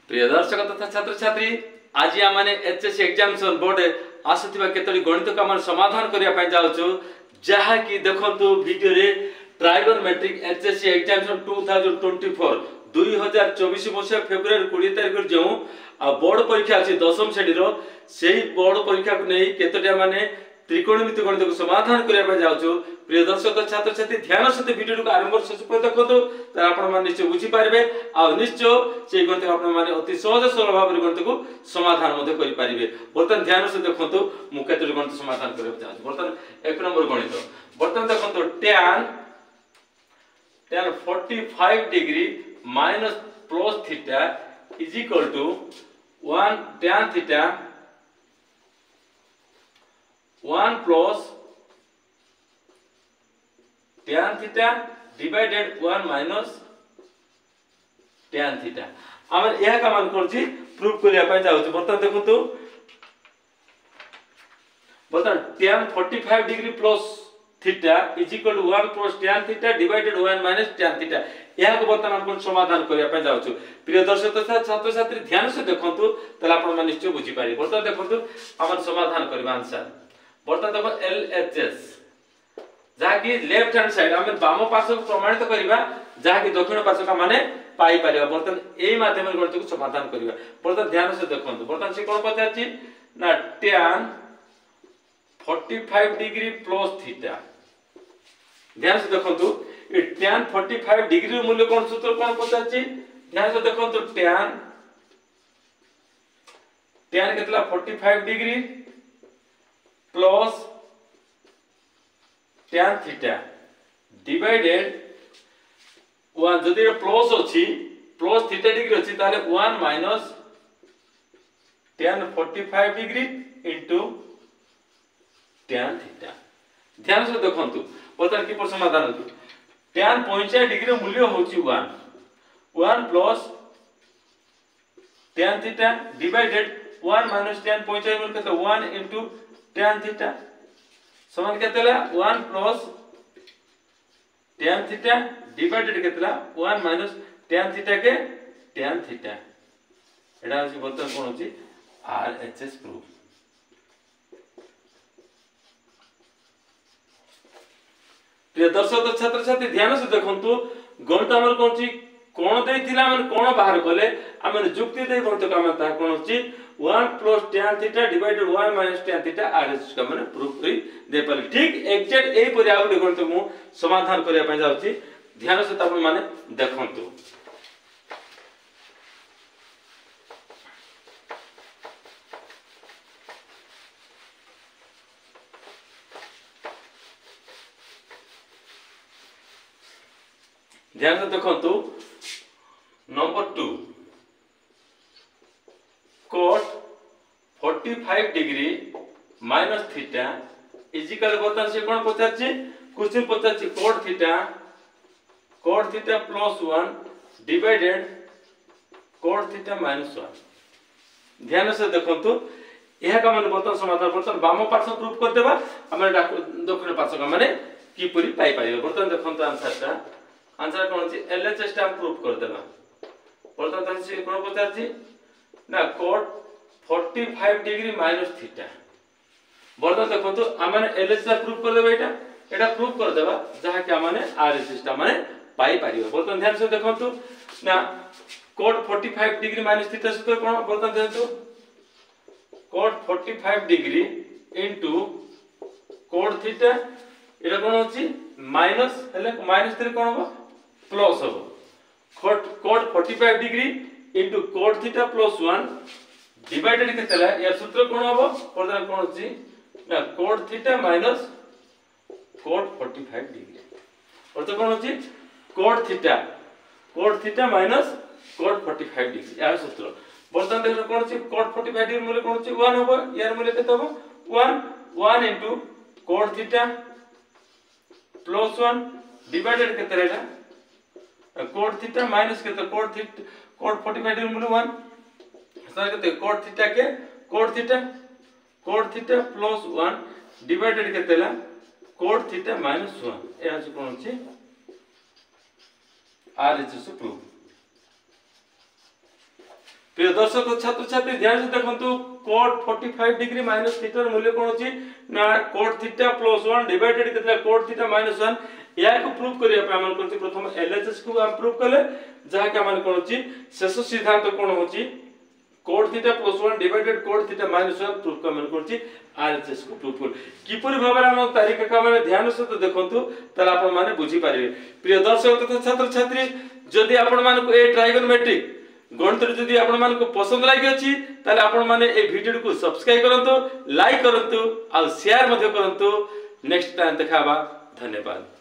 प्रिय दर्शक तथा छात्र छात्री आज आम एचएससी एग्जामिनेशन बोर्ड आसुवा केतोटी गणित को आम समाधान करने जाऊँ जहाँकि देखु वीडियो रे ट्राइगोनोमेट्रिक एचएससी एग्जामिनेशन 2024 2024 मसीहा फेब्रुआरी 20 तारिख जो बोर्ड परीक्षा अच्छी दशम श्रेणी से बोर्ड परीक्षा को नहीं केतोटी माने त्रिकोणमिति गणित को समाधान करने जाऊँ। प्रिय दर्शक छात्र छात्री ध्यान सहित वीडियो को आरंभ शेष देखो आप निश्चय बुझीपारे आ निश्चय से गणित को अति सहज सरल भाव में गणित को समाधान करेंगे। बर्तमान ध्यान से देखो मुझे गणित समाधान करने चाहिए। बर्तमान एक नंबर गणित बर्तमान देखो tan 45 degree minus plus theta is equal to 1 tan theta 1 plus tan theta divided 1 minus tan theta आम यह का मान करछि प्रूफ करबा जाउछ। बर्तमान देखंतु बर्तमान tan 45 degree plus theta is equal to 1 plus tan theta divided 1 minus tan theta यह को बर्तमान हम समाधान करबा जाउछ। प्रिय दर्शक तथा छात्र छात्री ध्यान से देखंतु तला आपण निश्चय बुझी पारि। बर्तमान देखंतु हम समाधान करबा आंसर बर्तमान देखो LHS जहाँकि लेफ्ट हैंड साइड आम बाम पार्श्व को प्रमाणित करवा जहाँकि दक्षिण पार्श्व का माने पाई पारिबा। बर्तमान एई माध्यम गणित को समाधान करवा। बर्तमान ध्यान से देखंतु बर्तमान से कोन पचाछि ना tan 45 डिग्री प्लस थीटा ध्यान से देखंतु ए tan 45 डिग्री मूल्य कोन सूत्र कोन पचाछि ध्यान से देखंतु tan केतला 45 degree plus tan theta divided 1 जदि प्लस अछि प्लस थीटा डिग्री अछि ताले 1 minus tan 45 degree into tan theta. ध्यान से देखंतु बर्तमान की पर समाधान होतु tan 45 डिग्री मूल्य होछि 1 plus tan theta divided 1 minus tan 45 मूल्य केते 1 इनटू tan थीटा समान केतेला 1 प्लस tan थीटा डिवाइडेड केतेला 1 माइनस tan थीटा के tan थीटा एडा होछि बर्तमान कोन होछि RHS प्रूफ। प्रिय दर्शक छात्र छात्री ध्यान से देखंतु गणित हमर कोनछि कोन देथिला हमर कोन बाहर कले हमर युक्ति दे गणित का ता कोन होछि 1 plus tan theta divided 1 minus tan theta RHS का माने प्रूफ करी दे पाली। ठीक एग्जैक्ट एई परि आउट गणित मु समाधान करिया पय जाउछि। ध्यान से तापर माने देखंतु ध्यान से देखंतु number 2 cot 45 degree minus theta is equal बर्तमान से कोन पचाछि क्वेश्चन पचाछि cot theta plus 1 divided cot theta minus 1। ध्यान से देखंतु यह का माने बर्तमान समाधान बर्तमान बाम पार्श्व प्रूफ कर देबा हम दक्षिण पार्श्व का माने की पूरी पाई पाइबा। बर्तमान देखंतु आंसर कोन अछि LHS टा प्रूफ कर देबा। बर्तमान तन से कोन पचाछि ना cot 45 डिग्री माइनस थीटा बर्तमान देखंतु आमने LHS प्रूफ कर देबा एटा प्रूफ कर देबा जहा कि आमने RHS टा माने पाई पारिबा। बर्तमान ध्यान से देखंतु ना cot 45 डिग्री माइनस थीटा सूत्र कोन बर्तमान देखंतु cot 45 degree into cot theta एटा कोन होछि माइनस हेले माइनस 3 कोन हो प्लस हो cot 45 degree into cot theta plus 1 divided केतला या सूत्र कोन हो बर्तमान कोन होछि ना cot theta minus cot 45 degree अर्थ कोन होछि cot theta minus cot 45 degree या सूत्र। बर्तमान देखो कोन होछि cot 45 डिग्री मूल्य कोन होछि 1 हो यार मूल्य केते हो 1 into cot theta plus 1 divided केते रेटा cot थीटा माइनस केते cot 45 डिग्री मूल्य 1 सर केते cot थीटा के cot थीटा प्लस 1 डिवाइडेड केतेला cot थीटा माइनस 1 एहा से कोन होछि RHS प्रूफ। प्रिय दर्शक छात्र छात्री ध्यान से देखंतु कोड 45 डिग्री माइनस थीटा मूल्य कोन अछि ना कोड थीटा प्लस 1 डिवाइडेड केतला कोड थीटा माइनस 1 या को प्रूव करिया पे हमन करछि प्रथम एलएचएस को हम प्रूव करले जहा के हमन कोन अछि शेष सिद्धांत कोन होछि cot theta plus 1 divided cot theta minus 1 prove करमन करछि आरएचएस को प्रूव कर किपरि भाबरे हम तारिका का माने ध्यान से देखंतु तला आपण माने बुझी पारिबे प्रिय दर्शक तथा छात्र छात्री जदि आपण मान को ए ट्राइगोनोमेट्रिक गणित जदि आपण मान को पसंद लागि अछि ताले आपण माने ए वीडियो को सब्सक्राइब करंतु लाइक करंतु आ शेयर मध्ये करंतु नेक्स्ट टाइम देखाबा धन्यवाद।